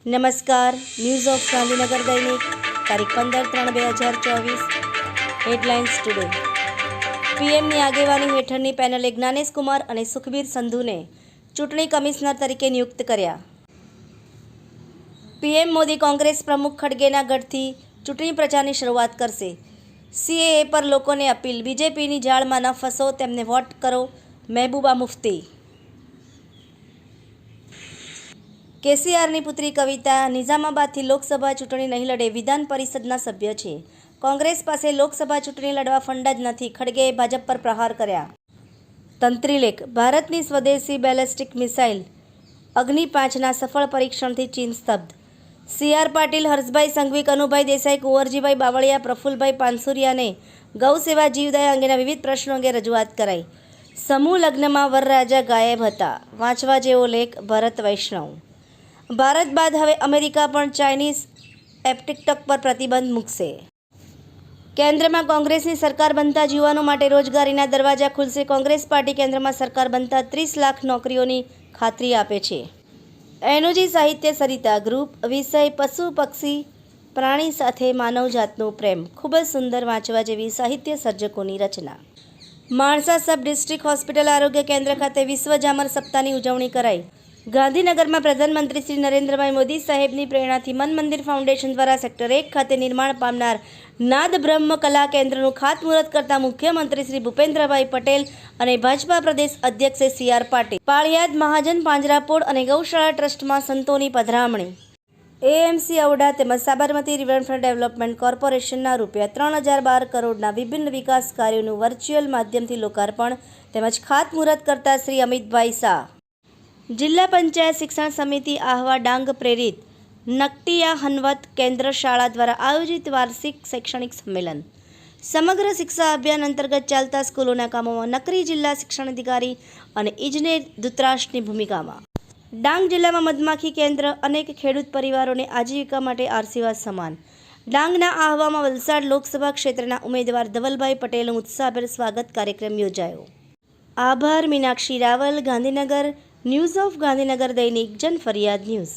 નમસ્કાર, news of Gandhinagar દૈનિક તારીખ 15/3/2024 હેડલાઇન્સ ટુડે. પીએમની આગેવાની હેઠળની પેનલે જ્ઞાનેશ કુમાર અને સુખબીર સંધુને ચૂંટણી કમિશનર તરીકે નિયુક્ત કર્યા. પીએમ મોદી કોંગ્રેસ પ્રમુખ ખડગેના ગઢથી ચૂંટણી પ્રચારની શરૂઆત કરશે. સીએએ પર લોકોને અપીલ, બીજેપીની જાળમાં ન ફસો, તેમને વોટ કરો. મહેબૂબા મુફ્તી. કેસીઆરની પુત્રી કવિતા નિઝામાબાદથી લોકસભા ચૂંટણી નહીં લડે. વિધાન પરિષદના સભ્ય છે. કોંગ્રેસ પાસે લોકસભા ચૂંટણી લડવા ફંડ જ નથી. ખડગેએ ભાજપ પર પ્રહાર કર્યા. તંત્રીલેખ. ભારતની સ્વદેશી બેલેસ્ટિક મિસાઇલ અગ્નિ 5ના સફળ પરીક્ષણથી ચીન સ્તબ્ધ. સીઆર પાટીલ, હર્ષભાઈ સંઘવી, કનુભાઈ દેસાઈ, કુંવરજીભાઈ બાવળિયા, પ્રફુલભાઈ પાનસુરિયાને ગૌસેવા જીવદયા અંગેના વિવિધ પ્રશ્નો અંગે રજૂઆત કરાઈ. સમૂહ લગ્નમાં વરરાજા ગાયબ હતા. વાંચવા જેવો લેખ. ભરત વૈષ્ણવ. ભારત બાદ હવે અમેરિકા પણ ચાઇનીઝ એપ ટિકટોક પર પ્રતિબંધ મૂકશે. કેન્દ્રમાં કોંગ્રેસની સરકાર બનતા જ યુવાનો માટે રોજગારીના દરવાજા ખુલશે. કોંગ્રેસ પાર્ટી કેન્દ્રમાં સરકાર બનતા 30 લાખ નોકરીઓની ખાતરી આપે છે. એનોજી સાહિત્ય સરિતા ગ્રુપ. વિષય પશુ પક્ષી પ્રાણી સાથે માનવજાતનો પ્રેમ. ખૂબ જ સુંદર, વાંચવા જેવી સાહિત્ય સર્જકોની રચના. માણસા સબ ડિસ્ટ્રિક્ટ હોસ્પિટલ આરોગ્ય કેન્દ્ર ખાતે વિશ્વ ઝામર સપ્તાહની ઉજવણી કરાઈ. ગાંધીનગરમાં પ્રધાનમંત્રી શ્રી નરેન્દ્રભાઈ મોદી સાહેબની પ્રેરણાથી મન મંદિર ફાઉન્ડેશન દ્વારા સેક્ટર 1 ખાતે નિર્માણ પામનાર નાદ બ્રહ્મ કલા કેન્દ્રનું ખાતમુહૂર્ત કરતા મુખ્યમંત્રી શ્રી ભૂપેન્દ્રભાઈ પટેલ અને ભાજપા પ્રદેશ અધ્યક્ષ સીઆર પાટીલ. પાળિયાદ મહાજન પાંજરાપોળ અને ગૌશાળા ટ્રસ્ટમાં સંતોની પધરામણી. એએમસી ઔડા તેમજ સાબરમતી રિવરફ્રન્ટ ડેવલપમેન્ટ કોર્પોરેશનના ₹3012 કરોડના વિભિન્ન વિકાસ કાર્યોનું વર્ચ્યુઅલ માધ્યમથી લોકાર્પણ તેમજ ખાતમુહૂર્ત કરતા શ્રી અમિતભાઈ શાહ. જિલ્લા પંચાયત શિક્ષણ સમિતિ આહવા ડાંગ પ્રેરિત નકટિયા હનવત કેન્દ્ર શાળા દ્વારા આયોજિત વાર્ષિક શૈક્ષણિક સંમેલન. સમગ્ર શિક્ષા અભિયાન અંતર્ગત ચાલતા સ્કૂલોના કામોમાં નકરી જિલ્લા શિક્ષણાધિકારી અને ઇજનેર દૂતાવાસની ભૂમિકામાં. ડાંગ જિલ્લામાં મધમાખી કેન્દ્ર અનેક ખેડૂત પરિવારોને આજીવિકા માટે આશીર્વાદ સમાન. ડાંગના આહવામાં વલસાડ લોકસભા ક્ષેત્રના ઉમેદવાર ધવલભાઈ પટેલનું ઉત્સાહભેર સ્વાગત કાર્યક્રમ યોજાયો. આભાર. મીનાક્ષી રાવલ, ગાંધીનગર. ન્યૂઝ ઓફ ગાંધીનગર દૈનિક જન ફરિયાદ ન્યૂઝ.